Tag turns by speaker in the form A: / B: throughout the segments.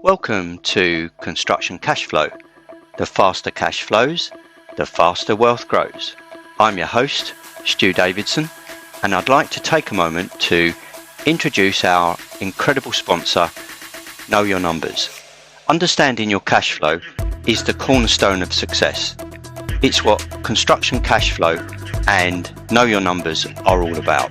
A: Welcome to Construction Cashflow. The faster cash flows, the faster wealth grows. I'm your host, Stu Davidson, and I'd like to take a moment to introduce our incredible sponsor, Know Your Numbers. Understanding your cash flow is the cornerstone of success. It's what Construction Cashflow and Know Your Numbers are all about.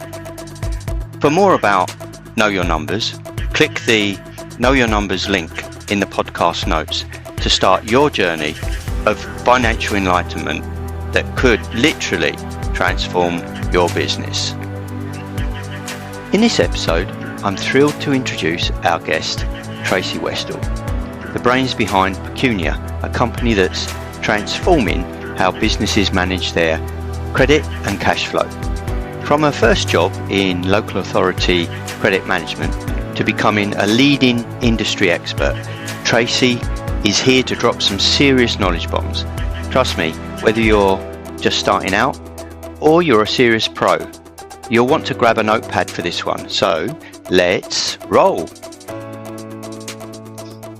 A: For more about Know Your Numbers, click the Know Your Numbers link in the podcast notes to start your journey of financial enlightenment that could literally transform your business. In this episode, I'm thrilled to introduce our guest, Tracey Westell, the brains behind Pecunia, a company that's transforming how businesses manage their credit and cash flow. From her first job in local authority credit management to becoming a leading industry expert, Tracey is here to drop some serious knowledge bombs. Trust me, whether you're just starting out or you're a serious pro, you'll want to grab a notepad for this one. So let's roll.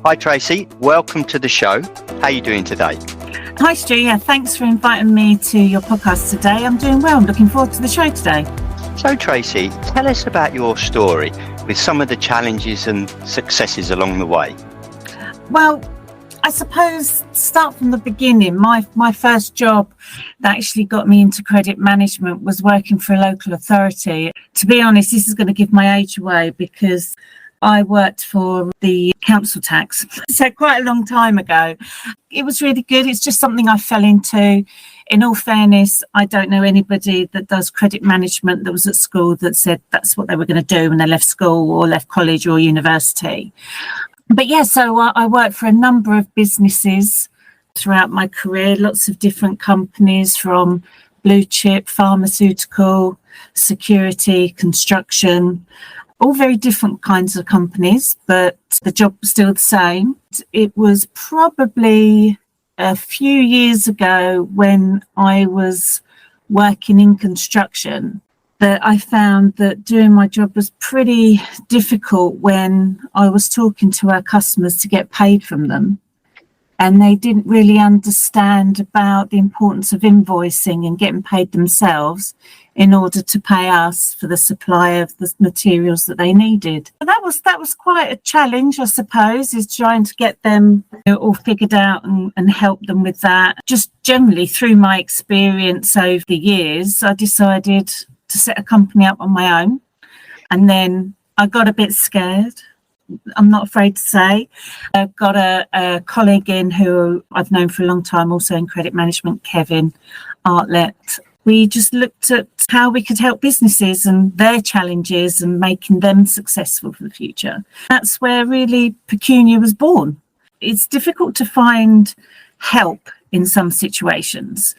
A: Hi Tracey, welcome to the show. How are you doing today?
B: Hi Stu, thanks for inviting me to your podcast today. I'm doing well, I'm looking forward to the show today.
A: So Tracey, tell us about your story with some of the challenges and successes along the way.
B: Well, I suppose start from the beginning. My first job that actually got me into credit management was working for a local authority. To be honest, this is going to give my age away because I worked for the council tax, so quite a long time ago. It was really good. It's just something I fell into. In all fairness, I don't know anybody that does credit management that was at school that said that's what they were going to do when they left school or left college or university. But so I worked for a number of businesses throughout my career, lots of different companies from blue chip, pharmaceutical, security, construction, all very different kinds of companies, but the job was still the same. It was probably a few years ago when I was working in construction that I found that doing my job was pretty difficult when I was talking to our customers to get paid from them. And they didn't really understand about the importance of invoicing and getting paid themselves in order to pay us for the supply of the materials that they needed. That was quite a challenge, I suppose, is trying to get them all figured out and help them with that. Just generally through my experience over the years, I decided to set a company up on my own. And then I got a bit scared. I'm not afraid to say. I've got a colleague in who I've known for a long time, also in credit management, Kevin Artlett. We just looked at how we could help businesses and their challenges and making them successful for the future. That's where really Pecunia was born. It's difficult to find help in some situations.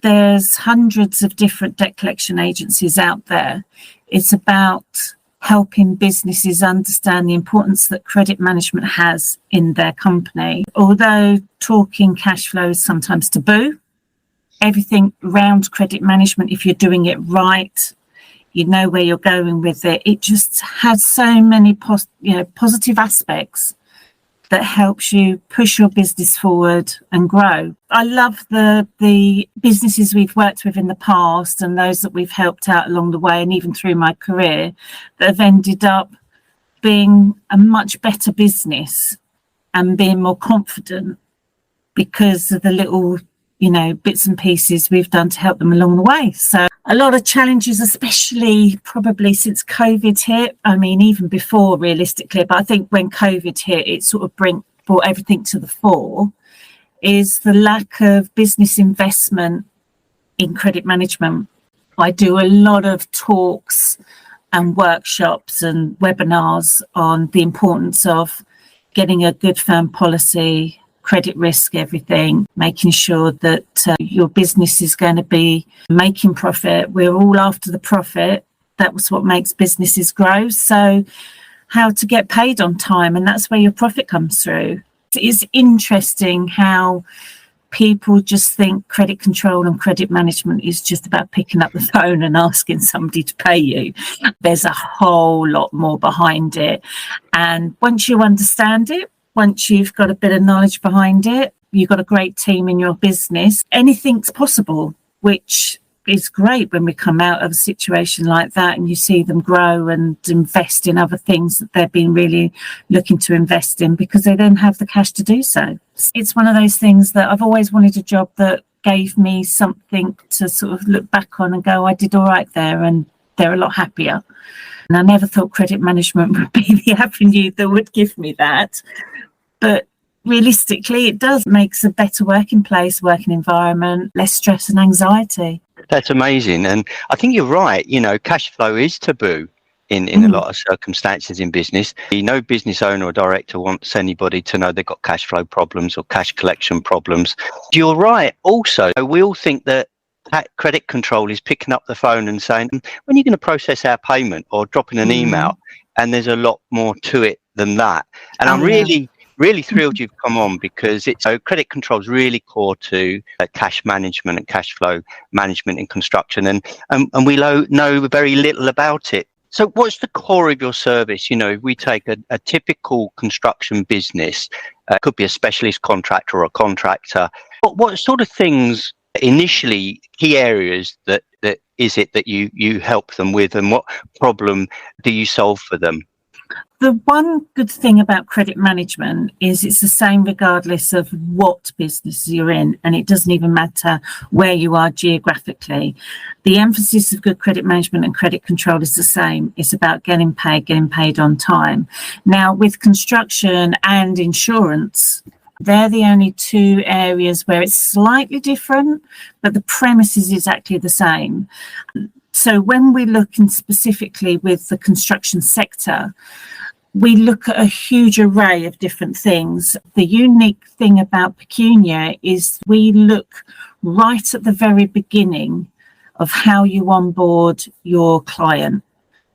B: There's hundreds of different debt collection agencies out there. It's about helping businesses understand the importance that credit management has in their company. Although talking cash flow is sometimes taboo, everything around credit management, if you're doing it right, you know where you're going with it. It just has so many positive aspects that helps you push your business forward and grow. I love the businesses we've worked with in the past and those that we've helped out along the way and even through my career that have ended up being a much better business and being more confident because of the little bits and pieces we've done to help them along the way. So a lot of challenges, especially probably since COVID hit. I mean, even before realistically, but I think when COVID hit, it sort of brought everything to the fore, is the lack of business investment in credit management. I do a lot of talks and workshops and webinars on the importance of getting a good firm policy, credit risk, everything, making sure that your business is going to be making profit. We're all after the profit. That was what makes businesses grow. So how to get paid on time, and that's where your profit comes through. It's interesting how people just think credit control and credit management is just about picking up the phone and asking somebody to pay you. There's a whole lot more behind it. And once you understand it, once you've got a bit of knowledge behind it, you've got a great team in your business, anything's possible, which is great when we come out of a situation like that and you see them grow and invest in other things that they've been really looking to invest in, because they then have the cash to do so. It's one of those things that I've always wanted a job that gave me something to sort of look back on and go, I did all right there, and they're a lot happier. And I never thought credit management would be the avenue that would give me that. But realistically, it does makes a better working place, working environment, less stress and anxiety.
A: That's amazing. And I think you're right. You know, cash flow is taboo in a lot of circumstances in business. No business owner or director wants anybody to know they've got cash flow problems or cash collection problems. You're right. Also, we all think that credit control is picking up the phone and saying, when are you going to process our payment, or dropping an email? And there's a lot more to it than that. And I'm really thrilled you've come on, because credit control is really core to cash management and cash flow management in construction, and we know very little about it. So what's the core of your service? You know, if we take a typical construction business, could be a specialist contractor or a contractor, what sort of things initially, key areas that is it that you help them with, and what problem do you solve for them?
B: The one good thing about credit management is it's the same regardless of what business you're in, and it doesn't even matter where you are geographically. The emphasis of good credit management and credit control is the same. It's about getting paid on time. Now, with construction and insurance, they're the only two areas where it's slightly different, but the premise is exactly the same. So when we're looking specifically with the construction sector, we look at a huge array of different things. The unique thing about Pecunia is we look right at the very beginning of how you onboard your client.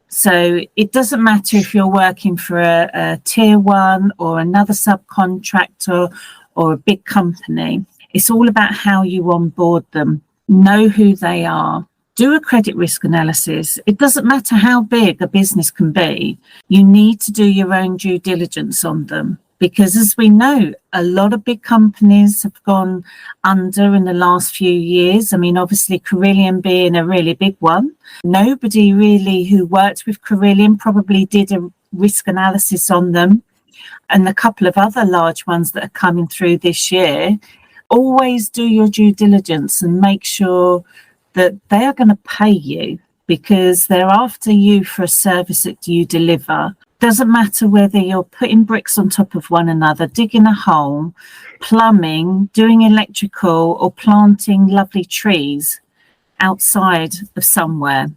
B: So it doesn't matter if you're working for a tier one or another subcontractor or a big company. It's all about how you onboard them, know who they are. Do a credit risk analysis. It doesn't matter how big a business can be. You need to do your own due diligence on them, because as we know, a lot of big companies have gone under in the last few years. I mean, obviously, Carillion being a really big one. Nobody really who worked with Carillion probably did a risk analysis on them. And a couple of other large ones that are coming through this year. Always do your due diligence and make sure that they are going to pay you, because they're after you for a service that you deliver. Doesn't matter whether you're putting bricks on top of one another, digging a hole, plumbing, doing electrical, or planting lovely trees outside of somewhere.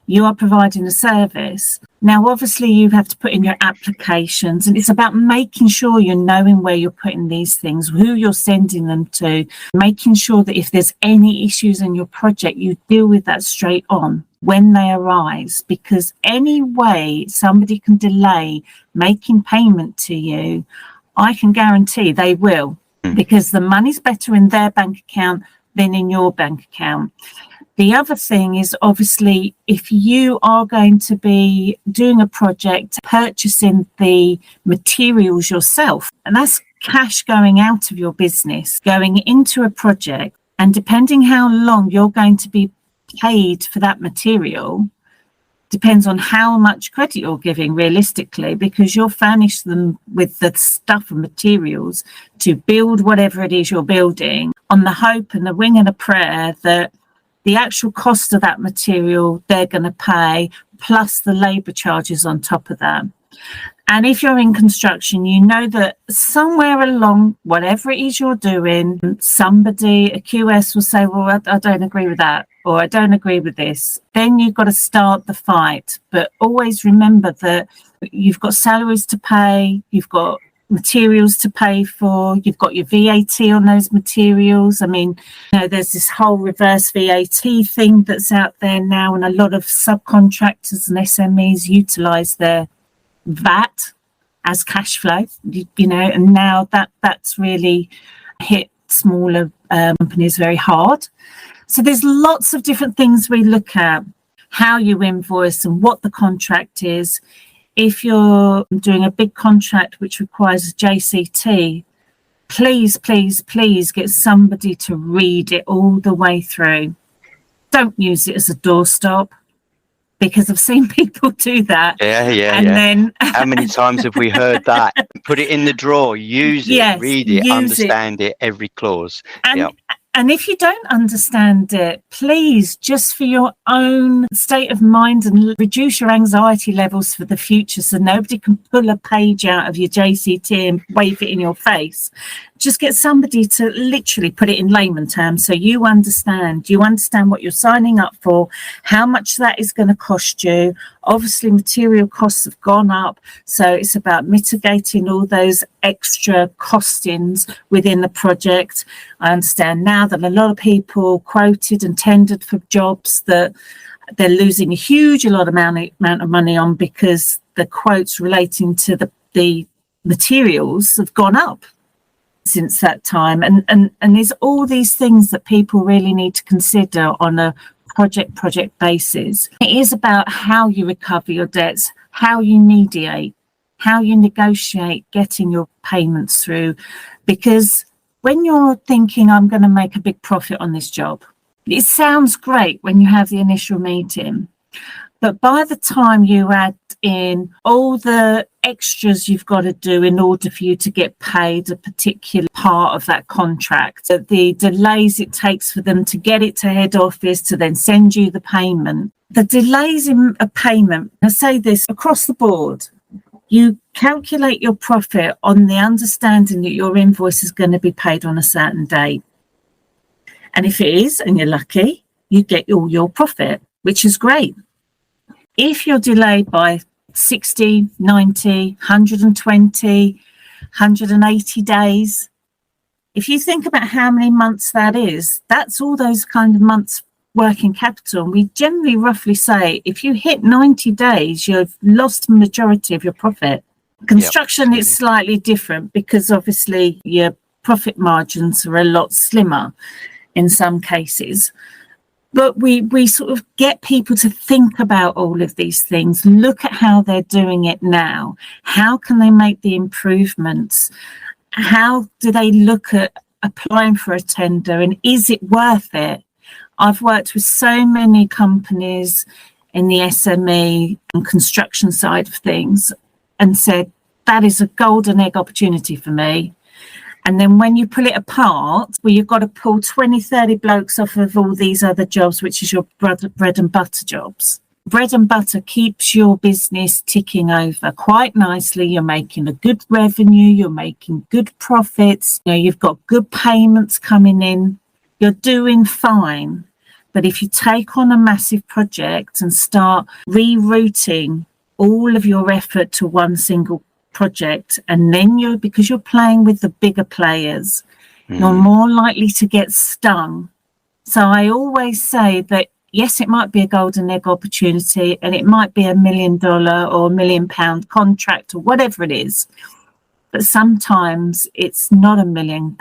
B: You are providing a service. Now, obviously, you have to put in your applications, and it's about making sure you're knowing where you're putting these things, who you're sending them to, making sure that if there's any issues in your project, you deal with that straight on when they arise, because any way somebody can delay making payment to you, I can guarantee they will, because the money's better in their bank account than in your bank account. The other thing is, obviously, if you are going to be doing a project, purchasing the materials yourself, and that's cash going out of your business, going into a project, and depending how long you're going to be paid for that material, depends on how much credit you're giving realistically, because you'll furnish them with the stuff and materials to build whatever it is you're building, on the hope and the wing and a prayer that the actual cost of that material they're going to pay, plus the labour charges on top of that. And if you're in construction, you know that somewhere along, whatever it is you're doing, somebody, a QS will say, well, I don't agree with that, or I don't agree with this. Then you've got to start the fight. But always remember that you've got salaries to pay, you've got materials to pay for, you've got your VAT on those materials. I mean, you know, there's this whole reverse VAT thing that's out there now, and a lot of subcontractors and SMEs utilise their VAT as cash flow, you know, and now that's really hit smaller companies very hard. So there's lots of different things we look at, how you invoice and what the contract is. If you're doing a big contract which requires a JCT, please, please, please get somebody to read it all the way through. Don't use it as a doorstop, because I've seen people do that.
A: Then how many times have we heard that? Put it in the drawer, use it, read it, understand it, every clause.
B: And if you don't understand it, please, just for your own state of mind and reduce your anxiety levels for the future, so nobody can pull a page out of your JCT and wave it in your face. Just get somebody to literally put it in layman terms so you understand what you're signing up for, how much that is going to cost you. Obviously, material costs have gone up, so it's about mitigating all those extra costings within the project. I understand now that a lot of people quoted and tendered for jobs that they're losing a huge amount of money on, because the quotes relating to the materials have gone up since that time. And there's all these things that people really need to consider on a project basis. It is about how you recover your debts, how you mediate, how you negotiate getting your payments through. Because when you're thinking, I'm going to make a big profit on this job, it sounds great when you have the initial meeting. But by the time you add in all the extras you've got to do in order for you to get paid a particular part of that contract, the delays it takes for them to get it to head office to then send you the payment, the delays in a payment, I say this across the board, you calculate your profit on the understanding that your invoice is going to be paid on a certain date. And if it is, and you're lucky, you get all your profit, which is great. If you're delayed by 60, 90, 120, 180 days, if you think about how many months that is, that's all those kind of months working capital. And we generally roughly say if you hit 90 days, you've lost the majority of your profit. Construction is slightly different, because obviously your profit margins are a lot slimmer in some cases. But we sort of get people to think about all of these things, look at how they're doing it now. How can they make the improvements? How do they look at applying for a tender, and is it worth it? I've worked with so many companies in the SME and construction side of things and said, that is a golden egg opportunity for me. And then when you pull it apart, well, you've got to pull 20, 30 blokes off of all these other jobs, which is your bread and butter jobs. Bread and butter keeps your business ticking over quite nicely. You're making a good revenue. You're making good profits. You've got good payments coming in. You're doing fine. But if you take on a massive project and start rerouting all of your effort to one single project, and then because you're playing with the bigger players, you're more likely to get stung. So I always say that yes, it might be a golden egg opportunity, and it might be $1 million or £1 million contract or whatever it is, but sometimes it's not £1 million.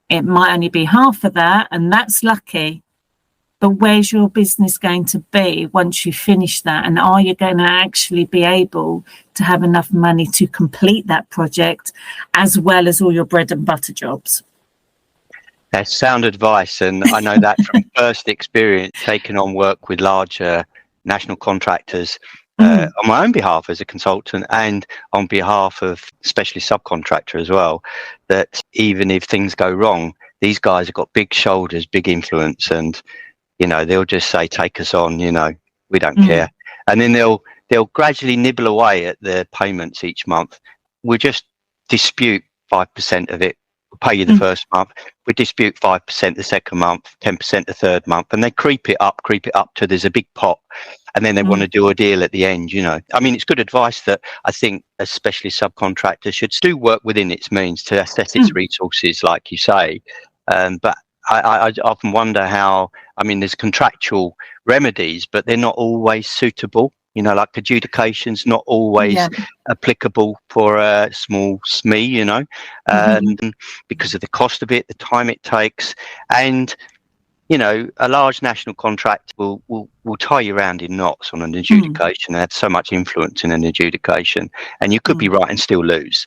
B: It might only be half of that, and that's lucky. But where's your business going to be once you finish that? And are you going to actually be able to have enough money to complete that project, as well as all your bread and butter jobs?
A: That's sound advice. And I know that from first experience, taking on work with larger national contractors on my own behalf as a consultant, and on behalf of especially subcontractor as well, that even if things go wrong, these guys have got big shoulders, big influence, and they'll just say, take us on, we don't care. And then they'll gradually nibble away at the payments each month. We'll just dispute 5% of it. We'll pay you the first month. We dispute 5% the second month, 10% the third month. And they creep it up till there's a big pot. And then they want to do a deal at the end, I mean, it's good advice that I think especially subcontractors should still work within its means to assess its resources, like you say. But I often wonder how, there's contractual remedies, but they're not always suitable. Like adjudication's not always applicable for a small SME, because of the cost of it, the time it takes. And a large national contract will tie you around in knots on an adjudication. They have so much influence in an adjudication, and you could be right and still lose.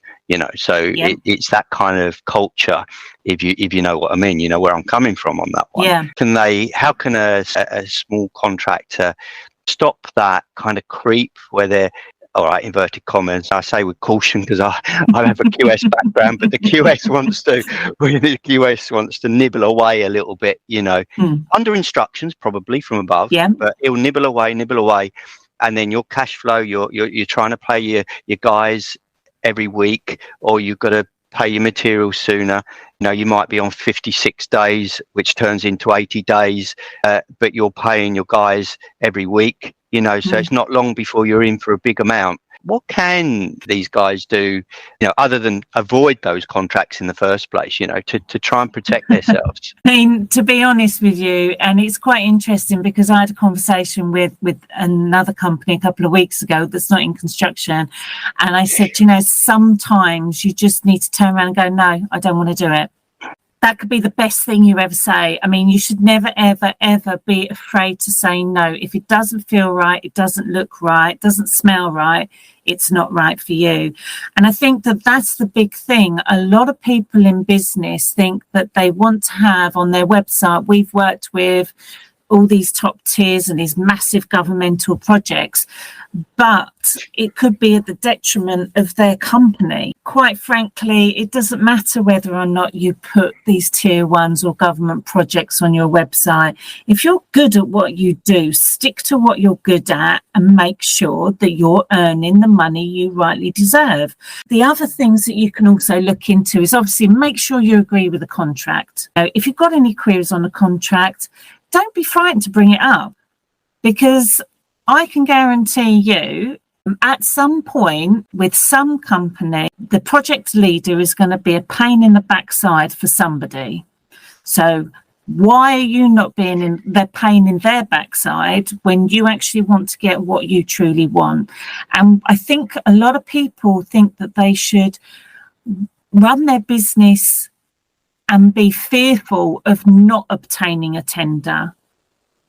A: So it's that kind of culture. If you know what I mean, you know where I'm coming from on that one. Yeah. How can a small contractor stop that kind of creep where they're, all right, inverted commas, I say with caution because I have a QS background, but the QS wants to nibble away a little bit, under instructions probably from above, but he'll nibble away, and then your cash flow, you're trying to pay your guys every week, or you've got to pay your materials sooner. You might be on 56 days, which turns into 80 days, but you're paying your guys every week, so it's not long before you're in for a big amount. What can these guys do, other than avoid those contracts in the first place, to try and protect themselves?
B: I mean, to be honest with you, and it's quite interesting because I had a conversation with another company a couple of weeks ago that's not in construction. And I said, sometimes you just need to turn around and go, no, I don't want to do it. That could be the best thing you ever say. I mean, you should never, ever, ever be afraid to say no. If it doesn't feel right, it doesn't look right, doesn't smell right, it's not right for you. And I think that that's the big thing. A lot of people in business think that they want to have on their website, we've worked with all these top tiers and these massive governmental projects, but it could be at the detriment of their company. Quite frankly, it doesn't matter whether or not you put these tier ones or government projects on your website. If you're good at what you do, stick to what you're good at and make sure that you're earning the money you rightly deserve. The other things that you can also look into is obviously make sure you agree with the contract. If you've got any queries on the contract, don't be frightened to bring it up, because I can guarantee you at some point with some company, the project leader is going to be a pain in the backside for somebody. So why are you not being in their pain in their backside when you actually want to get what you truly want? And I think a lot of people think that they should run their business and be fearful of not obtaining a tender,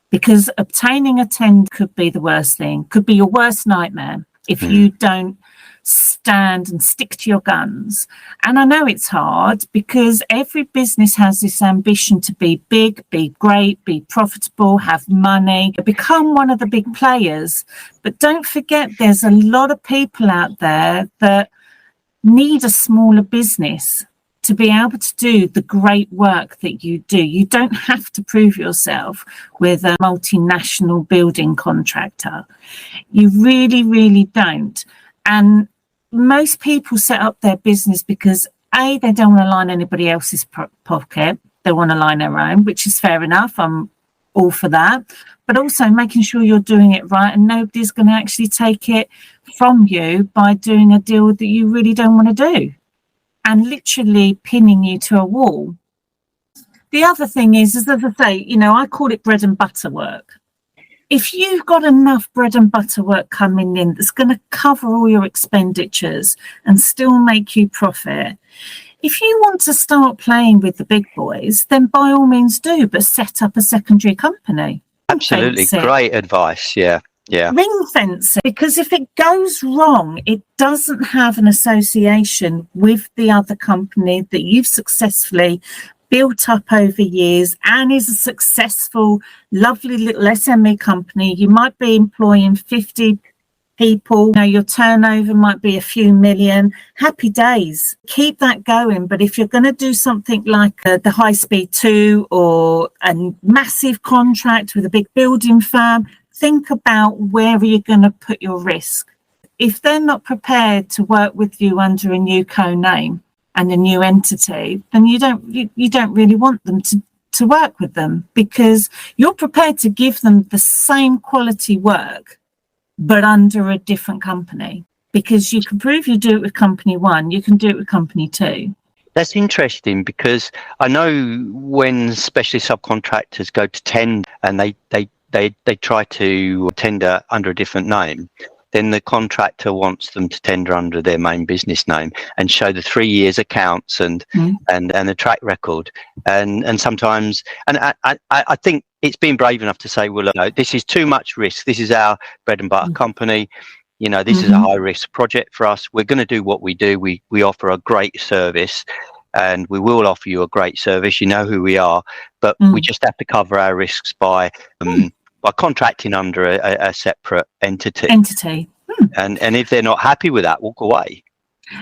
B: because obtaining a tender could be the worst thing, could be your worst nightmare if you don't stand and stick to your guns. And I know it's hard because every business has this ambition to be big, be great, be profitable, have money, become one of the big players. But don't forget, there's a lot of people out there that need a smaller business to be able to do the great work that you do. You don't have to prove yourself with a multinational building contractor. You really, really don't. And most people set up their business because A, they don't want to line anybody else's pocket. They want to line their own, which is fair enough. I'm all for that. But also making sure you're doing it right and nobody's going to actually take it from you by doing a deal that you really don't want to do and literally pinning you to a wall. The other thing is as I say, I call it bread and butter work. If you've got enough bread and butter work coming in that's going to cover all your expenditures and still make you profit, if you want to start playing with the big boys, then by all means do, but set up a secondary company.
A: Absolutely. Great advice. Yeah.
B: Ring fence it, because if it goes wrong, it doesn't have an association with the other company that you've successfully built up over years and is a successful, lovely little SME company. You might be employing 50 people. Your turnover might be a few million. Happy days. Keep that going. But if you're going to do something like the High Speed 2 or a massive contract with a big building firm, think about where you're going to put your risk. If they're not prepared to work with you under a new co-name and a new entity, then you don't really want them to work with them, because you're prepared to give them the same quality work, but under a different company. Because you can prove you do it with company one, you can do it with company two.
A: That's interesting, because I know when especially subcontractors go to tender and they they try to tender under a different name, then the contractor wants them to tender under their main business name and show the 3 years accounts and the track record. And sometimes, and I think it's been brave enough to say, well, no, this is too much risk. This is our bread and butter company. You know, this is a high risk project for us. We're going to do what we do. We offer a great service, and we will offer you a great service. You know who we are, but we just have to cover our risks by contracting under a separate entity. And if they're not happy with that, walk away.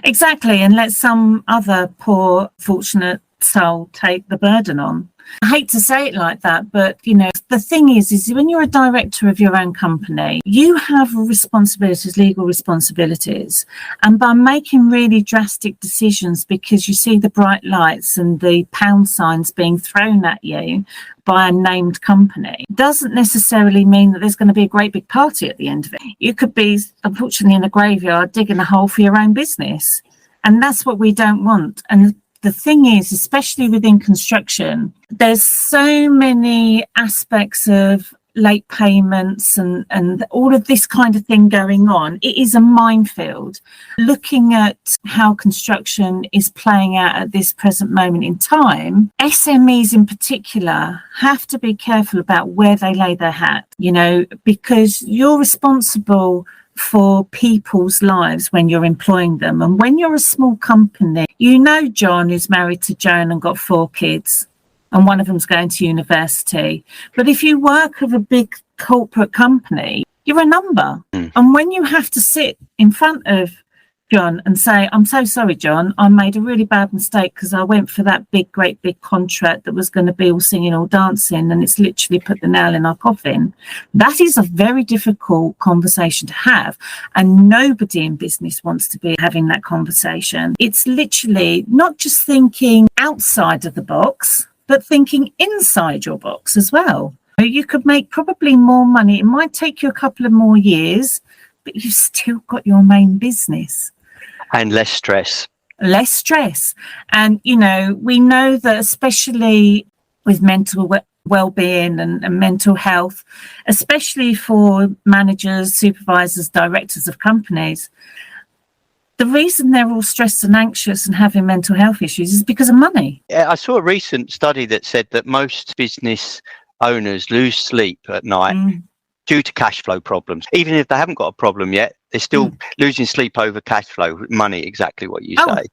B: Exactly, and let some other poor fortunate soul take the burden on. I hate to say it like that, but you know, the thing is when you're a director of your own company, you have responsibilities, legal responsibilities, and by making really drastic decisions because you see the bright lights and the pound signs being thrown at you by a named company, doesn't necessarily mean that there's going to be a great big party at the end of it. You could be, unfortunately, in a graveyard digging a hole for your own business, and that's what we don't want. And the thing is, especially within construction, there's so many aspects of late payments and all of this kind of thing going on. It is a minefield. Looking at how construction is playing out at this present moment in time, SMEs in particular have to be careful about where they lay their hat, you know, because you're responsible for people's lives when you're employing them. And when you're a small company, you know John is married to Joan and got 4 kids, and one of them's going to university. But if you work with a big corporate company, you're a number. And when you have to sit in front of John and say, I'm so sorry, John, I made a really bad mistake because I went for that great big contract that was going to be all singing, all dancing, and it's literally put the nail in our coffin. That is a very difficult conversation to have. And nobody in business wants to be having that conversation. It's literally not just thinking outside of the box, but thinking inside your box as well. You could make probably more money. It might take you a couple of more years, but you've still got your main business.
A: And less stress.
B: Less stress. And, you know, we know that especially with mental well-being and mental health, especially for managers, supervisors, directors of companies, the reason they're all stressed and anxious and having mental health issues is because of money.
A: Yeah, I saw a recent study that said that most business owners lose sleep at night due to cash flow problems. Even if they haven't got a problem yet, they're still losing sleep over cash flow, money, exactly what you say.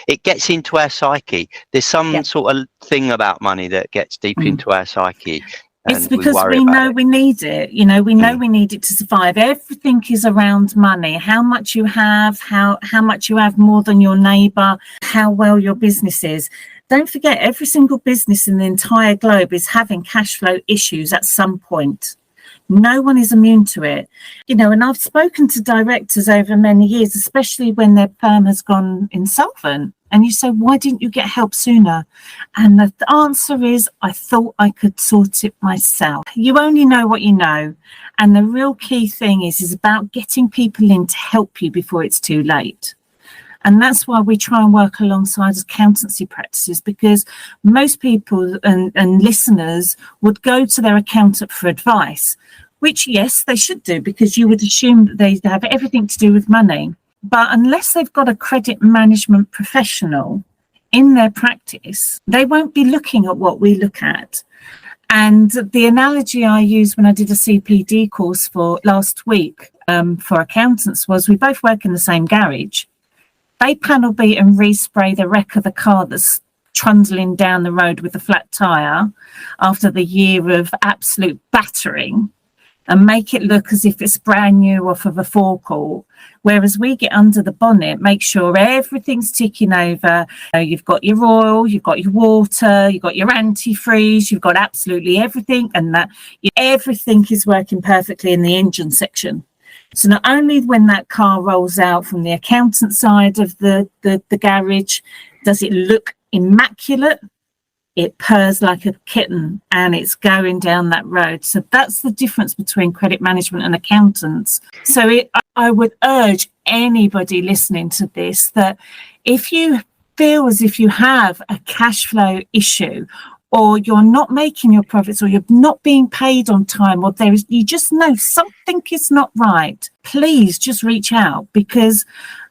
A: It gets into our psyche. There's some sort of thing about money that gets deep into our psyche.
B: It's because we know we need it. You know, we know we need it to survive. Everything is around money. How much you have, how much you have more than your neighbour, how well your business is. Don't forget, every single business in the entire globe is having cash flow issues at some point. No one is immune to it. You know, and I've spoken to directors over many years, especially when their firm has gone insolvent. And you say, why didn't you get help sooner? And the answer is, I thought I could sort it myself. You only know what you know. And the real key thing is about getting people in to help you before it's too late. And that's why we try and work alongside accountancy practices, because most people and listeners would go to their accountant for advice, which, yes, they should do, because you would assume that they have everything to do with money. But unless they've got a credit management professional in their practice, they won't be looking at what we look at. And the analogy I used when I did a CPD course for last week for accountants was we both work in the same garage. They panel beat and respray the wreck of the car that's trundling down the road with a flat tyre after the year of absolute battering and make it look as if it's brand new off of a forecourt. Whereas we get under the bonnet, make sure everything's ticking over. You've got your oil, you've got your water, you've got your antifreeze, you've got absolutely everything, and that everything is working perfectly in the engine section. So not only when that car rolls out from the accountant side of the garage, does it look immaculate, it purrs like a kitten and it's going down that road. So that's the difference between credit management and accountants. So I would urge anybody listening to this that if you feel as if you have a cash flow issue, or you're not making your profits, or you're not being paid on time, or you just know something is not right, please just reach out, because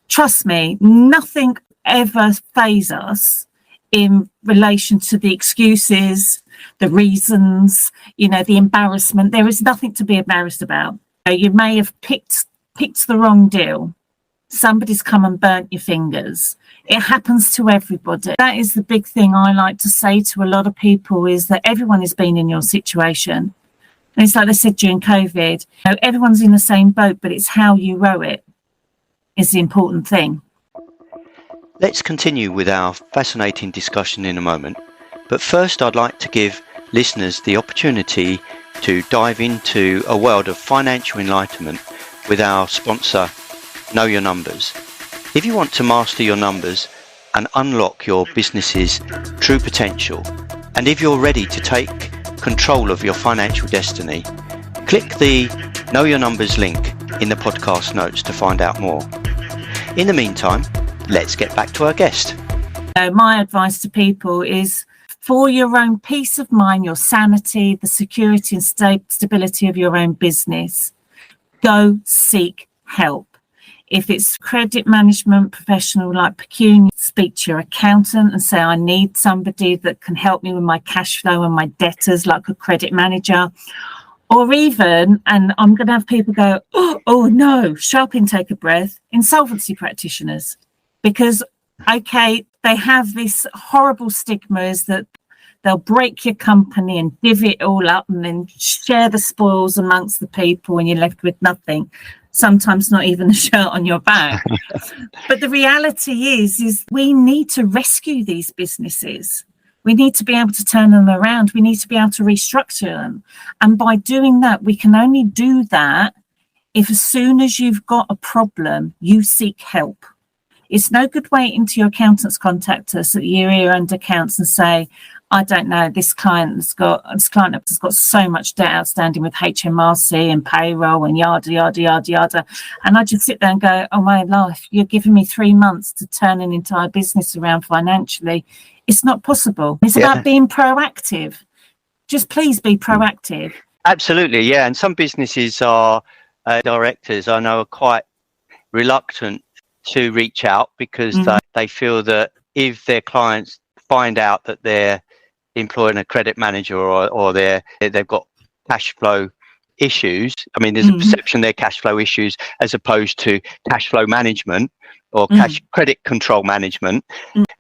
B: trust me, nothing ever phases us in relation to the excuses, the reasons, the embarrassment. There is nothing to be embarrassed about. You may have picked the wrong deal. Somebody's come and burnt your fingers. It happens to everybody. That is the big thing I like to say to a lot of people, is that everyone has been in your situation. And it's like they said during COVID, everyone's in the same boat, but it's how you row it is the important thing.
A: Let's continue with our fascinating discussion in a moment. But first, I'd like to give listeners the opportunity to dive into a world of financial enlightenment with our sponsor, Know Your Numbers. If you want to master your numbers and unlock your business's true potential, and if you're ready to take control of your financial destiny, click the Know Your Numbers link in the podcast notes to find out more. In the meantime, let's get back to our guest.
B: My advice to people is, for your own peace of mind, your sanity, the security and stability of your own business, go seek help. If it's credit management professional like Pecunia, speak to your accountant and say, I need somebody that can help me with my cash flow and my debtors, like a credit manager. Or even, and I'm going to have people go, oh no, sharp intake of breath, insolvency practitioners. Because, okay, they have this horrible stigma is that they'll break your company and divvy it all up and then share the spoils amongst the people, and you're left with nothing. Sometimes not even a shirt on your back. But the reality is we need to rescue these businesses. We need to be able to turn them around. We need to be able to restructure them. And by doing that, we can only do that if, as soon as you've got a problem, you seek help. It's no good waiting till your accountants contact us at year-end accounts and say, I don't know, this client has got so much debt outstanding with HMRC and payroll and yada, yada, yada, yada. And I just sit there and go, oh my life, you're giving me 3 months to turn an entire business around financially. It's not possible. It's about being proactive. Just please be proactive.
A: Absolutely, yeah. And some businesses are, directors I know, are quite reluctant to reach out because they feel that if their clients find out that they're employing a credit manager or they've got cash flow issues, I mean, there's a perception they're cash flow issues as opposed to cash flow management or credit control management.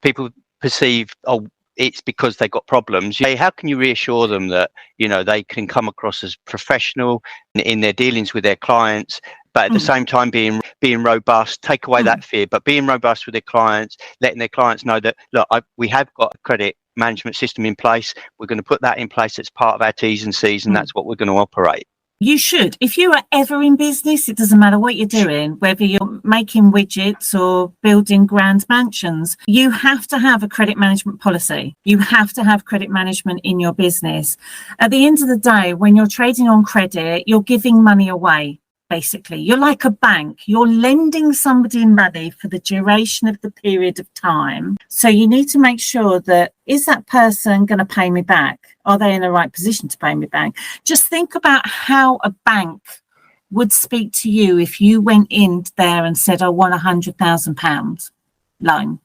A: People perceive, it's because they've got problems. How can you reassure them that, they can come across as professional in their dealings with their clients, but at the same time being robust, take away that fear, but being robust with their clients, letting their clients know that, look, we have got a credit management system in place. We're going to put that in place as part of our T's and C's, and that's what we're going to operate.
B: You should. If you are ever in business, it doesn't matter what you're doing, whether you're making widgets or building grand mansions, you have to have a credit management policy. You have to have credit management in your business. At the end of the day, when you're trading on credit, you're giving money away. Basically, you're like a bank. You're lending somebody money for the duration of the period of time. So you need to make sure that, is that person going to pay me back? Are they in the right position to pay me back? Just think about how a bank would speak to you if you went in there and said, I want £100,000 loan.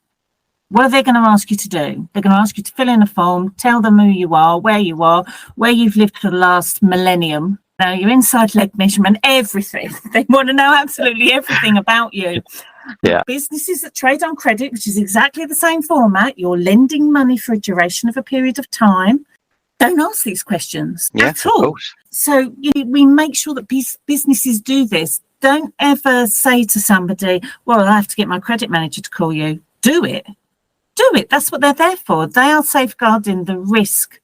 B: What are they going to ask you to do? They're going to ask you to fill in a form, tell them who you are, where you've lived for the last millennium. Your inside leg measurement, everything. They want to know absolutely everything about you. Yeah. Businesses that trade on credit, which is exactly the same format, you're lending money for a duration of a period of time. Don't ask these questions at all. So we make sure that businesses do this. Don't ever say to somebody, well, I have to get my credit manager to call you. Do it. That's what they're there for. They are safeguarding the risk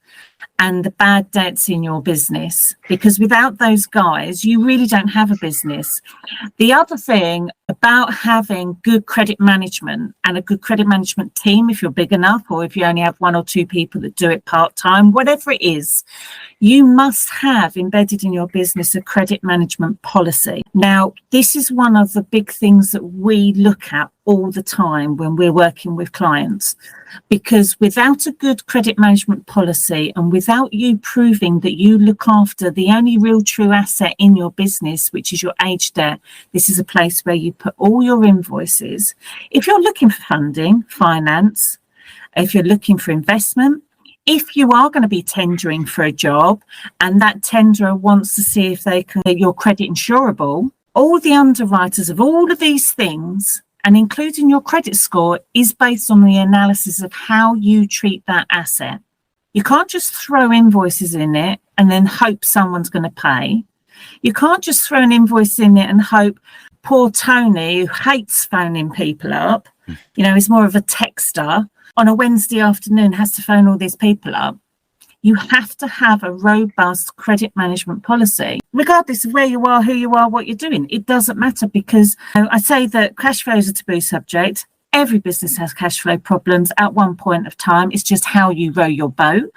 B: and the bad debts in your business, because without those guys, you really don't have a business. The other thing about having good credit management and a good credit management team, if you're big enough, or if you only have 1 or 2 people that do it part-time, whatever it is, you must have embedded in your business a credit management policy. Now, this is one of the big things that we look at all the time when we're working with clients, because without a good credit management policy and without you proving that you look after the only real true asset in your business, which is your age debt, this is a place where you put all your invoices. If you're looking for funding, finance, if you're looking for investment, if you are going to be tendering for a job and that tenderer wants to see if they can get your credit insurable, all the underwriters of all of these things, and including your credit score, is based on the analysis of how you treat that asset. You can't just throw invoices in it and then hope someone's going to pay. You can't just throw an invoice in it and hope poor Tony, who hates phoning people up, is more of a texter, on a Wednesday afternoon has to phone all these people up. You have to have a robust credit management policy, regardless of where you are, who you are, what you're doing. It doesn't matter, because I say that cash flow is a taboo subject. Every business has cash flow problems at one point of time. It's just how you row your boat.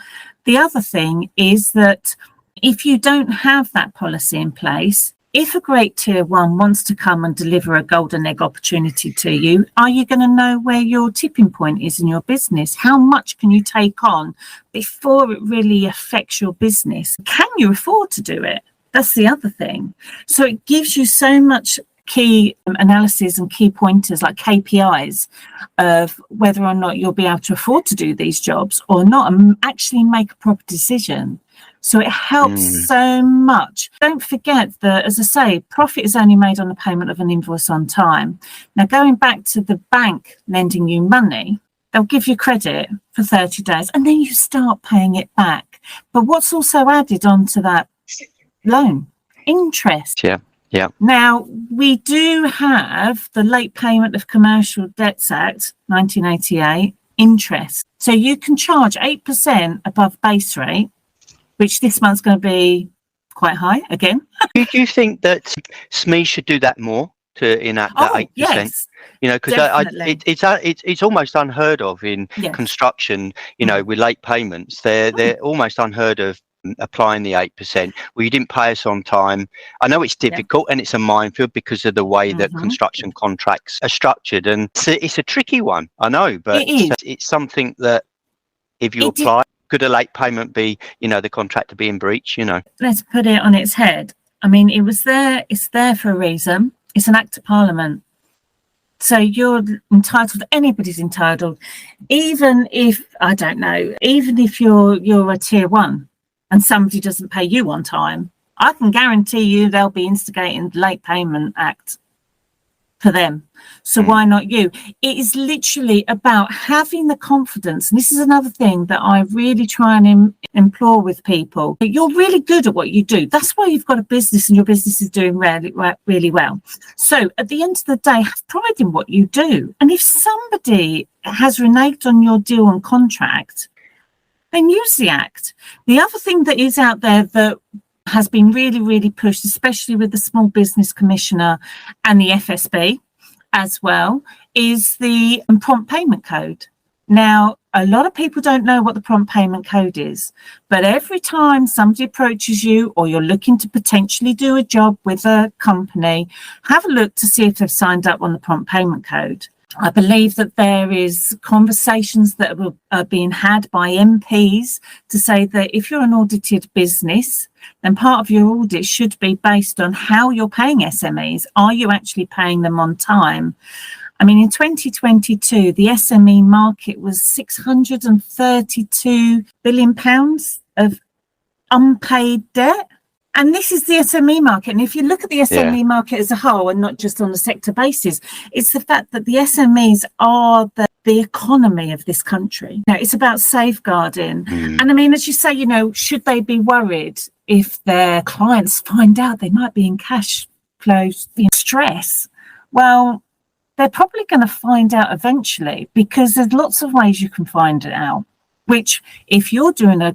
B: The other thing is that if you don't have that policy in place, if a great tier one wants to come and deliver a golden egg opportunity to you, are you going to know where your tipping point is in your business? How much can you take on before it really affects your business? Can you afford to do it? That's the other thing. So it gives you so much key analysis and key pointers like KPIs of whether or not you'll be able to afford to do these jobs or not, and actually make a proper decision. So it helps so much. Don't forget that, as I say, profit is only made on the payment of an invoice on time. Now, going back to the bank lending you money, they'll give you credit for 30 days and then you start paying it back. But what's also added onto that loan? Interest.
A: Yeah.
B: Now, we do have the Late Payment of Commercial Debts Act, 1988, interest. So you can charge 8% above base rate, which this month's going to be quite high again.
A: Do you think that SME should do that more to enact that 8%?
B: Yes,
A: because it's almost unheard of in construction. With late payments, they're almost unheard of applying the 8%. Well, you didn't pay us on time. I know it's difficult and it's a minefield because of the way that construction contracts are structured, and it's a tricky one. I know, but it's something that if you apply. Could a late payment be, the contractor being breached,
B: Let's put it on its head. I mean, it's there for a reason. It's an act of parliament. So you're entitled, anybody's entitled, even if you're a tier one and somebody doesn't pay you on time, I can guarantee you they'll be instigating the Late Payment Act for them. So why not you? It is literally about having the confidence. And this is another thing that I really try and implore with people. You're really good at what you do. That's why you've got a business and your business is doing really, really well. So at the end of the day, have pride in what you do. And if somebody has reneged on your deal and contract, then use the act. The other thing that is out there that has been really, really pushed, especially with the Small Business Commissioner and the FSB as well, is the prompt payment code. Now, a lot of people don't know what the prompt payment code is, but every time somebody approaches you or you're looking to potentially do a job with a company, have a look to see if they've signed up on the prompt payment code. I believe that there is conversations that are being had by MPs to say that if you're an audited business, then part of your audit should be based on how you're paying SMEs. Are you actually paying them on time? I mean, in 2022, the SME market was £632 billion of unpaid debt. And this is the SME market. And if you look at the SME market as a whole and not just on a sector basis, it's the fact that the SMEs are the economy of this country. Now, it's about safeguarding. And I mean, as you say, should they be worried if their clients find out they might be in cash flow stress? Well, they're probably going to find out eventually, because there's lots of ways you can find it out, which if you're doing a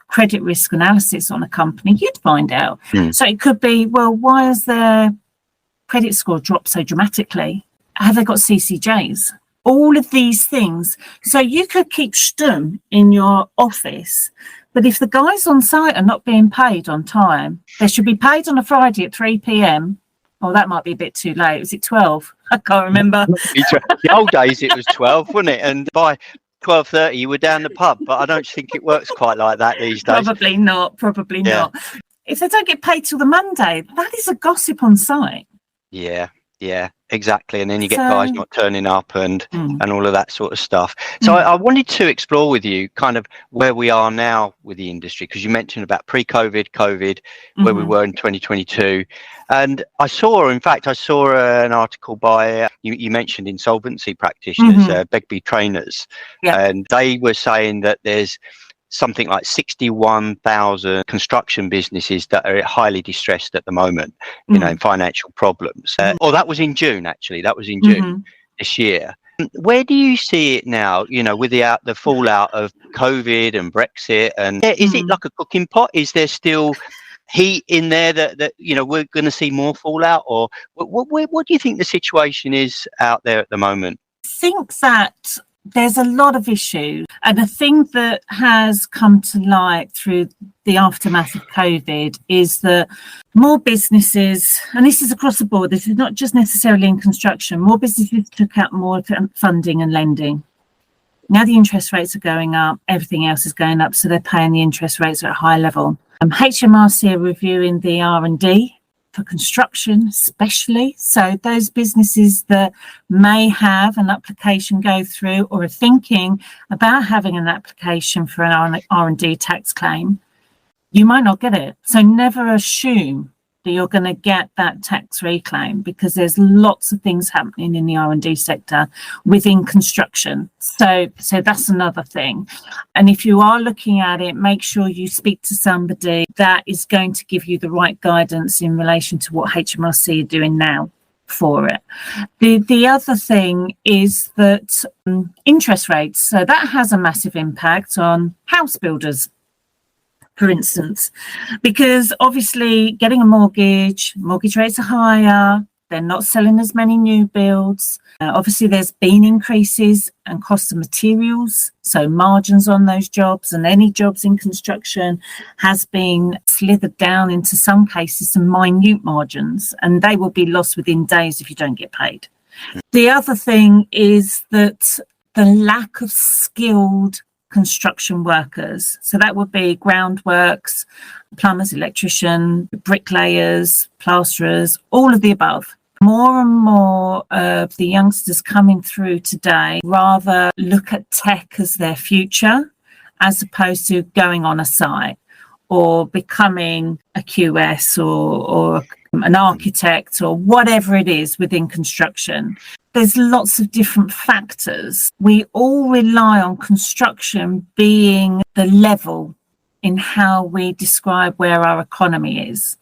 B: credit risk analysis on a company, you'd find out. So it could be, well, why has their credit score dropped so dramatically? Have they got CCJs? All of these things. So you could keep stum in your office, but if the guys on site are not being paid on time, they should be paid on a Friday at 3 p.m. Oh, that might be a bit too late. Was it 12? I can't remember.
A: The old days it was 12, wasn't it? And by 12:30 you were down the pub, but I don't think it works quite like that these days.
B: Probably not. Not. If they don't get paid till the Monday, that is a gossip on site.
A: Yeah, exactly. And then you get guys not turning up and all of that sort of stuff. So I wanted to explore with you kind of where we are now with the industry, because you mentioned about pre-COVID, COVID, where we were in 2022. And I saw an article by, you mentioned insolvency practitioners, Begbie trainers, and they were saying that there's something like 61,000 construction businesses that are highly distressed at the moment, in financial problems. That was in June, actually. That was in June this year. Where do you see it now, with the fallout of COVID and Brexit? And is it like a cooking pot? Is there still heat in there that we're going to see more fallout? Or what do you think the situation is out there at the moment?
B: I think that there's a lot of issues, and a thing that has come to light through the aftermath of COVID is that more businesses, and this is across the board, this is not just necessarily in construction, more businesses took out more funding and lending. Now the interest rates are going up, everything else is going up, so they're paying the interest rates at a high level. HMRC are reviewing the R&D for construction especially, so those businesses that may have an application go through or are thinking about having an application for an R&D tax claim, you might not get it. So never assume that you're going to get that tax reclaim, because there's lots of things happening in the R&D sector within construction. So that's another thing. And if you are looking at it, make sure you speak to somebody that is going to give you the right guidance in relation to what HMRC are doing now for it. The other thing is that interest rates, so that has a massive impact on house builders, for instance, because obviously getting a mortgage rates are higher, they're not selling as many new builds. Obviously, there's been increases and cost of materials, so margins on those jobs and any jobs in construction has been slithered down into some cases some minute margins, and they will be lost within days if you don't get paid. The other thing is that the lack of skilled construction workers, so that would be groundworks, plumbers, electrician, bricklayers, plasterers, all of the above. More and more of the youngsters coming through today rather look at tech as their future as opposed to going on a site or becoming a QS or an architect or whatever it is within construction. There's lots of different factors. We all rely on construction being the level in how we describe where our economy is.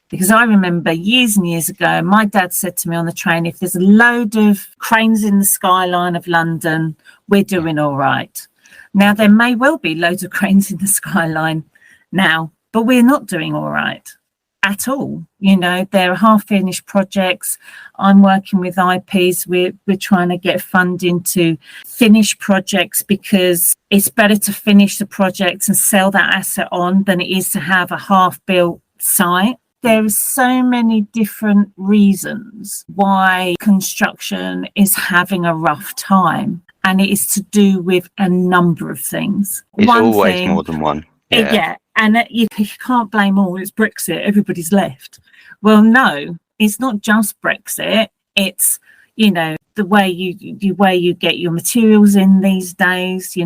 B: Because I remember years and years ago, my dad said to me on the train, if there's a load of cranes in the skyline of London, we're doing all right. Now, there may well be loads of cranes in the skyline now, but we're not doing all right at all. There are half-finished projects. I'm working with IPs. We're trying to get funding to finish projects because it's better to finish the projects and sell that asset on than it is to have a half-built site. There are so many different reasons why construction is having a rough time, and it is to do with a number of things.
A: It's always more than one.
B: Yeah. And you can't blame all. It's Brexit. Everybody's left. Well, no, it's not just Brexit. It's, the way you get your materials in these days,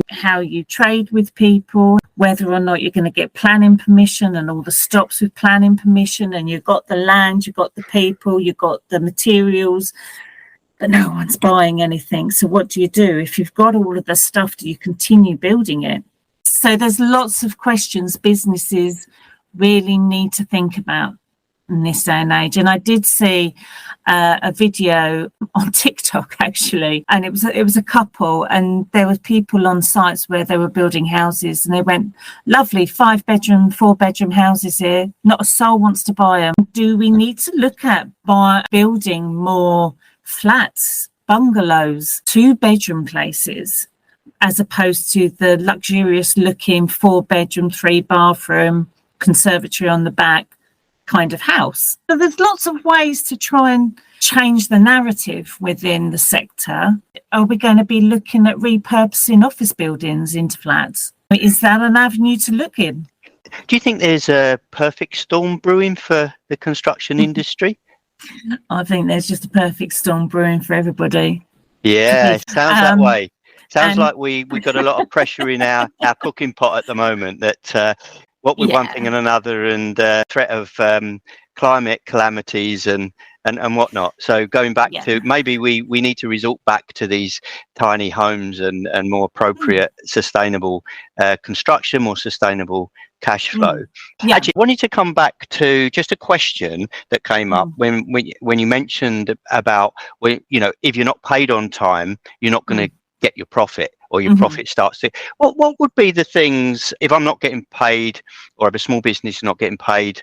B: how you trade with people, whether or not you're going to get planning permission and all the stops with planning permission, and you've got the land, you've got the people, you've got the materials, but no one's buying anything. So what do? If you've got all of the stuff, do you continue building it? So there's lots of questions businesses really need to think about in this day and age. And I did see a video on TikTok actually, and it was a couple, and there were people on sites where they were building houses, and they went, lovely 5-bedroom, 4-bedroom houses here, not a soul wants to buy them. Do we need to look at building more flats, bungalows, 2-bedroom places, as opposed to the luxurious looking 4-bedroom, 3-bathroom conservatory on the back kind of house. So there's lots of ways to try and change the narrative within the sector. Are we going to be looking at repurposing office buildings into flats? Is that an avenue to look in?
A: Do you think there's a perfect storm brewing for the construction industry?
B: I think there's just a perfect storm brewing for everybody.
A: Yeah, it sounds that way. Sounds like we've got a lot of pressure in our cooking pot at the moment, that what with one thing and another, and threat of climate calamities and whatnot. So going back to, maybe we need to resort back to these tiny homes and more appropriate sustainable construction, more sustainable cash flow. Actually, I wanted to come back to just a question that came up when you mentioned about, if you're not paid on time, you're not going to get your profit, or your profit starts to. What would be the things, if I'm not getting paid, or if a small business is not getting paid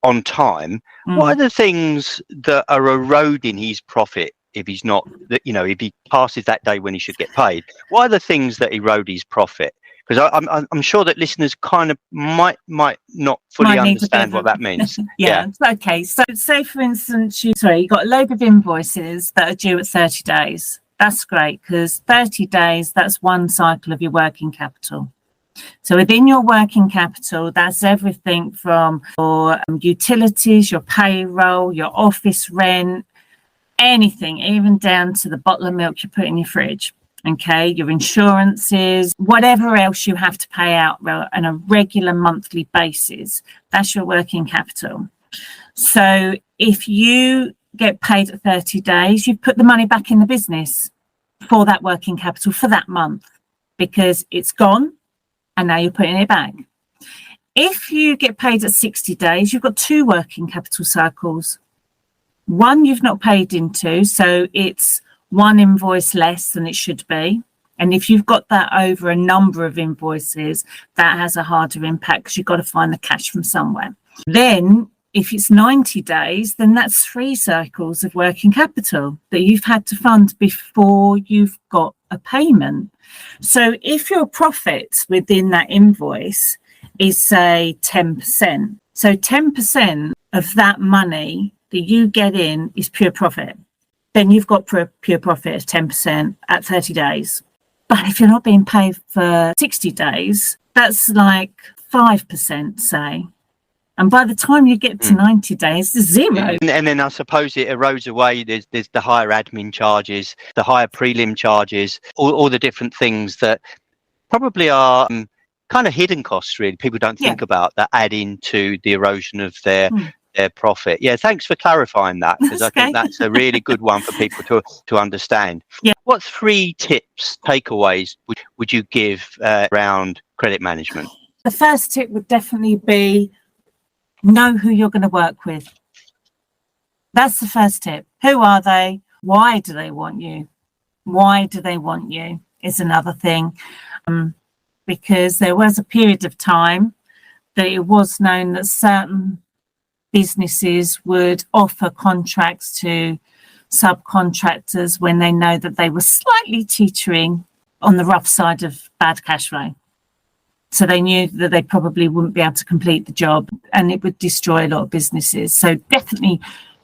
A: on time, what are the things that are eroding his profit if he's not, if he passes that day when he should get paid? What are the things that erode his profit? Because I'm sure that listeners kind of might not fully understand what that means.
B: Okay. So say, for instance, you got a load of invoices that are due at 30 days. That's great, because 30 days, that's one cycle of your working capital. So within your working capital, that's everything from your utilities, your payroll, your office rent, anything, even down to the bottle of milk you put in your fridge. Okay, your insurances, whatever else you have to pay out on a regular monthly basis, that's your working capital. So if you get paid at 30 days, you've put the money back in the business for that working capital for that month, because it's gone and now you're putting it back. If you get paid at 60 days, you've got two working capital cycles. One you've not paid into, so it's one invoice less than it should be. And if you've got that over a number of invoices, that has a harder impact, because you've got to find the cash from somewhere. Then if it's 90 days, then that's 3 cycles of working capital that you've had to fund before you've got a payment. So if your profit within that invoice is, say, 10%, so 10% of that money that you get in is pure profit, then you've got pure profit of 10% at 30 days. But if you're not being paid for 60 days, that's like 5%, say. And by the time you get to 90 days, there's zero.
A: And then I suppose it erodes away. There's the higher admin charges, the higher prelim charges, all the different things that probably are kind of hidden costs, really. People don't think about that, add into the erosion of their profit. Yeah, thanks for clarifying that, because I think that's a really good one for people to understand. Yeah. What 3 tips, takeaways would you give around credit management?
B: The first tip would definitely be, know who you're going to work with. That's the first tip. Who are they? Why do they want you? Why do they want you is another thing. Because there was a period of time that it was known that certain businesses would offer contracts to subcontractors when they know that they were slightly teetering on the rough side of bad cash flow. So they knew that they probably wouldn't be able to complete the job, and it would destroy a lot of businesses. So definitely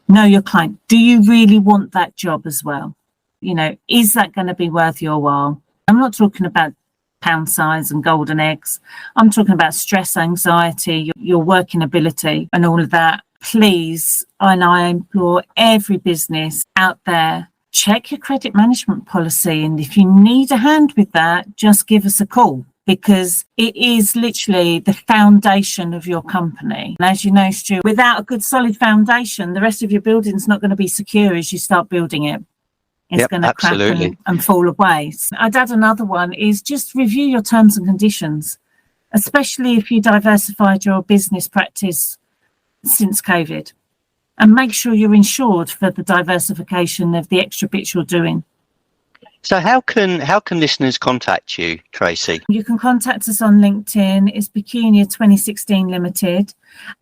B: know your client. Do you really want that job as well? Is that going to be worth your while? I'm not talking about pound size and golden eggs. I'm talking about stress, anxiety, your working ability and all of that. Please, and I implore every business out there, check your credit management policy. And if you need a hand with that, just give us a call, because it is literally the foundation of your company. And as you know, Stu, without a good solid foundation, the rest of your building's not going to be secure as you start building it. It's going to crack and fall away. So I'd add another one is just review your terms and conditions, especially if you diversified your business practice since COVID, and make sure you're insured for the diversification of the extra bits you're doing.
A: So how can listeners contact you, Tracey?
B: You can contact us on LinkedIn. It's Pecunia 2016 Limited.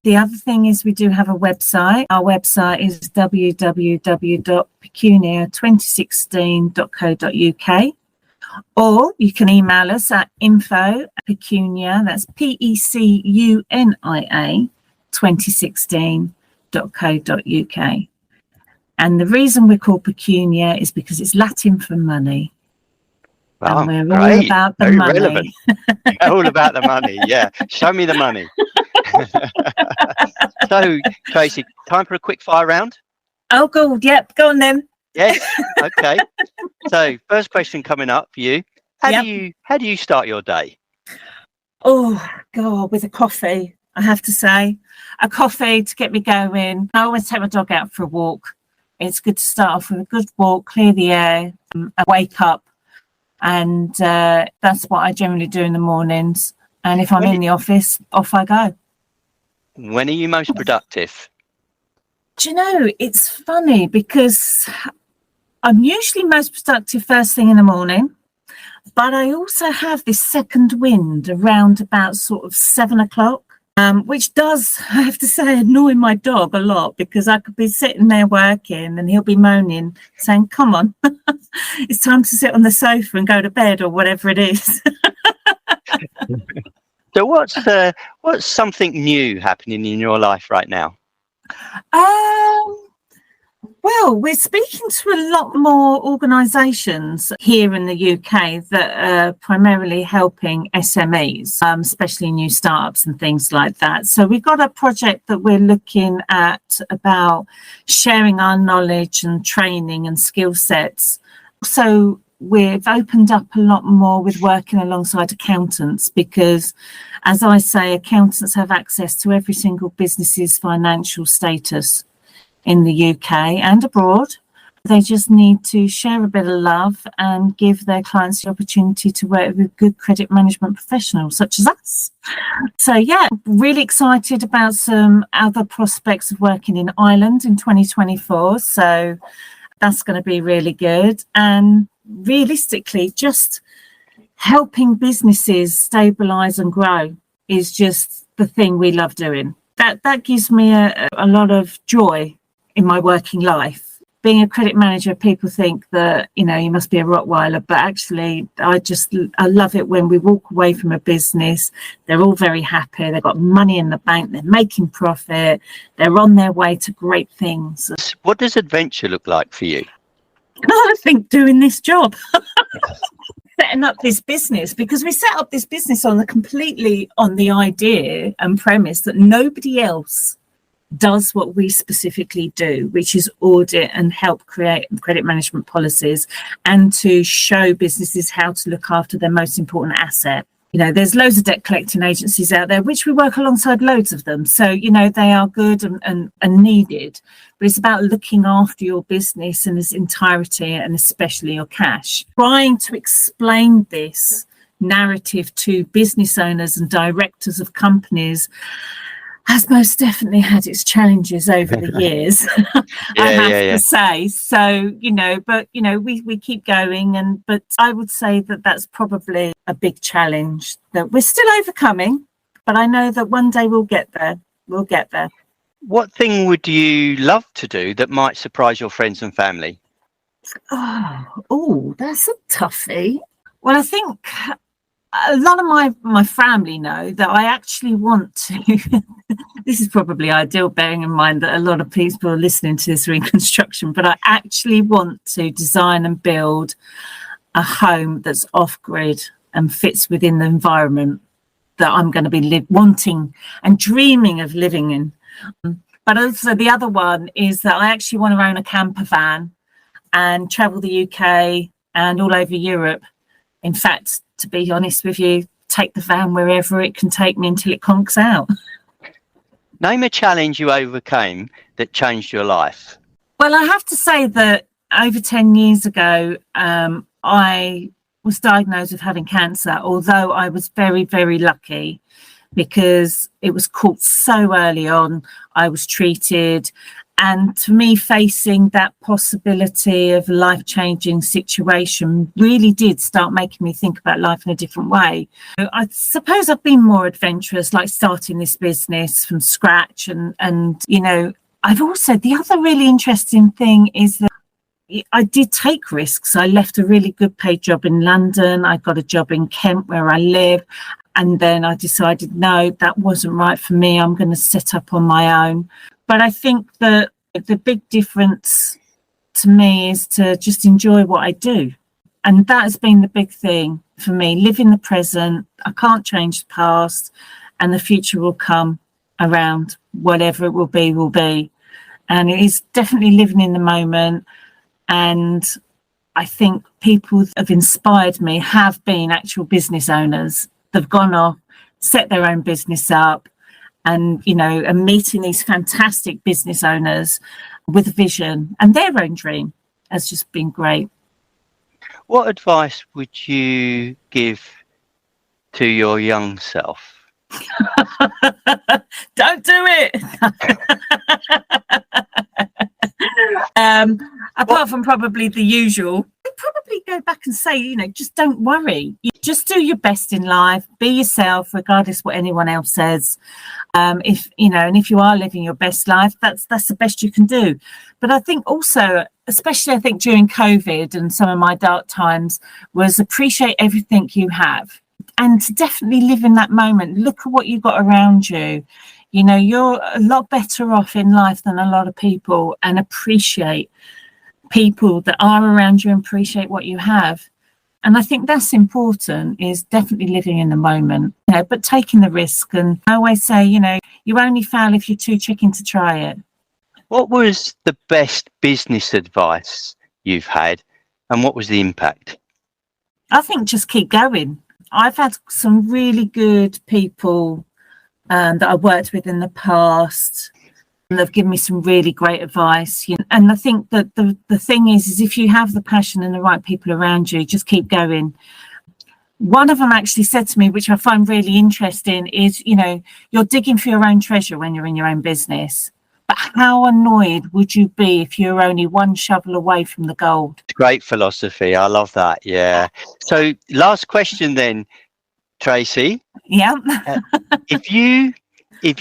B: The other thing is we do have a website. Our website is www.pecunia2016.co.uk. Or you can email us at info@pecunia, that's PECUNIA 2016.co.uk. And the reason we're called Pecunia is because it's Latin for money.
A: Wow,
B: and we're
A: great.
B: all about the
A: Very
B: money.
A: relevant. All about the money, yeah. Show me the money. So, Tracey, time for a quick fire round?
B: Oh, good. Yep. Go on then.
A: Yes. Okay. So, first question coming up for you. How do you start your day?
B: Oh, God, with a coffee, I have to say. A coffee to get me going. I always take my dog out for a walk. It's good to start off with a good walk, clear the air, I wake up. And that's what I generally do in the mornings. And if I'm in the office, off I go.
A: When are you most productive?
B: Do you know, it's funny because I'm usually most productive first thing in the morning. But I also have this second wind around about sort of 7 o'clock, which does, I have to say, annoy my dog a lot because I could be sitting there working and he'll be moaning, saying, come on, it's time to sit on the sofa and go to bed or whatever it is.
A: So what's something new happening in your life right now?
B: Well, we're speaking to a lot more organisations here in the UK that are primarily helping SMEs, especially new startups and things like that. So we've got a project that we're looking at about sharing our knowledge and training and skill sets. So we've opened up a lot more with working alongside accountants because, as I say, accountants have access to every single business's financial status in the UK and abroad. They just need to share a bit of love and give their clients the opportunity to work with good credit management professionals such as us. So yeah, really excited about some other prospects of working in Ireland in 2024. So that's going to be really good. And realistically, just helping businesses stabilise and grow is just the thing we love doing. That gives me a lot of joy in my working life. Being a credit manager, people think that, you must be a Rottweiler, but actually I love it when we walk away from a business, they're all very happy, they've got money in the bank, they're making profit, they're on their way to great things.
A: What does adventure look like for you?
B: I think doing this job. Setting up this business, because we set up this business on the idea and premise that nobody else does what we specifically do, which is audit and help create credit management policies and to show businesses how to look after their most important asset. There's loads of debt collecting agencies out there, which we work alongside loads of them. So, they are good and needed, but it's about looking after your business in its entirety and especially your cash. Trying to explain this narrative to business owners and directors of companies has most definitely had its challenges over the years. I have to say. So, we keep going, but I would say that that's probably a big challenge that we're still overcoming, but I know that one day we'll get there.
A: What thing would you love to do that might surprise your friends and family?
B: Oh, that's a toughie. Well, I think a lot of my family know that I actually want to. This is probably ideal, bearing in mind that a lot of people listening to this are in construction, but I actually want to design and build a home that's off-grid and fits within the environment that I'm going to be wanting and dreaming of living in. But also the other one is that I actually want to own a camper van and travel the UK and all over Europe. In fact, to be honest with you, take the van wherever it can take me until it conks out.
A: Name a challenge you overcame that changed your life.
B: Well, I have to say that over 10 years ago, I was diagnosed with having cancer, although I was very, very lucky because it was caught so early on. I was treated. And to me, facing that possibility of a life-changing situation really did start making me think about life in a different way. I suppose I've been more adventurous, like starting this business from scratch. And I've also, the other really interesting thing is that I did take risks. I left a really good paid job in London. I got a job in Kent where I live. And then I decided, no, that wasn't right for me. I'm going to set up on my own. But I think that the big difference to me is to just enjoy what I do. And that has been the big thing for me. Live in the present. I can't change the past, and the future will come around. Whatever it will be. And it is definitely living in the moment. And I think people that have inspired me have been actual business owners. They've gone off, set their own business up, and, and meeting these fantastic business owners with a vision and their own dream has just been great.
A: What advice would you give to your young self?
B: Don't do it. Apart from probably the usual, I'd probably go back and say, just don't worry. You just do your best in life. Be yourself, regardless what anyone else says. If you are living your best life, that's the best you can do. But I think also, especially during COVID and some of my dark times, was appreciate everything you have. And to definitely live in that moment. Look at what you've got around you. You're a lot better off in life than a lot of people, and appreciate people that are around you and appreciate what you have. And I think that's important, is definitely living in the moment, but taking the risk. And I always say, you only fail if you're too chicken to try it.
A: What was the best business advice you've had, and what was the impact?
B: I think just keep going. I've had some really good people that I worked with in the past, and they've given me some really great advice. And I think that the thing is if you have the passion and the right people around you, just keep going. One of them actually said to me, which I find really interesting, is, you're digging for your own treasure when you're in your own business. But how annoyed would you be if you were only one shovel away from the gold?
A: Great philosophy. I love that. Yeah. So last question then, Tracey.
B: Yeah.
A: If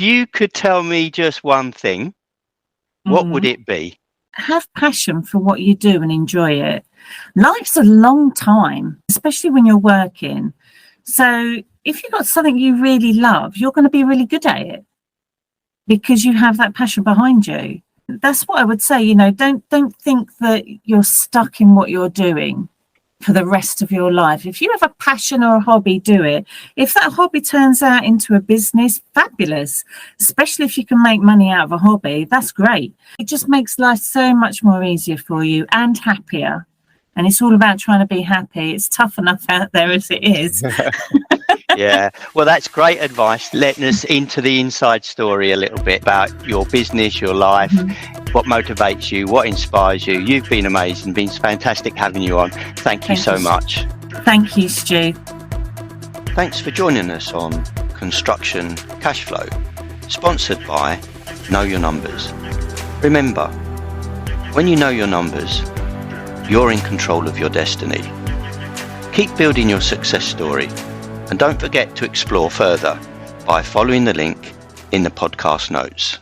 A: you could tell me just one thing, what would it be?
B: Have passion for what you do and enjoy it. Life's a long time, especially when you're working. So if you've got something you really love, you're going to be really good at it, because you have that passion behind you. That's what I would say. Don't think that you're stuck in what you're doing for the rest of your life. If you have a passion or a hobby, do it. If that hobby turns out into a business, fabulous. Especially if you can make money out of a hobby, that's great. It just makes life so much more easier for you and happier. And it's all about trying to be happy. It's tough enough out there as it is.
A: Yeah, well, that's great advice, letting us into the inside story a little bit about your business, your life, what motivates you, what inspires you. You've been amazing, been fantastic having you on. Thank you so much.
B: Thank you, Stu.
A: Thanks for joining us on Construction Cashflow, sponsored by Know Your Numbers. Remember, when you know your numbers, you're in control of your destiny. Keep building your success story. And don't forget to explore further by following the link in the podcast notes.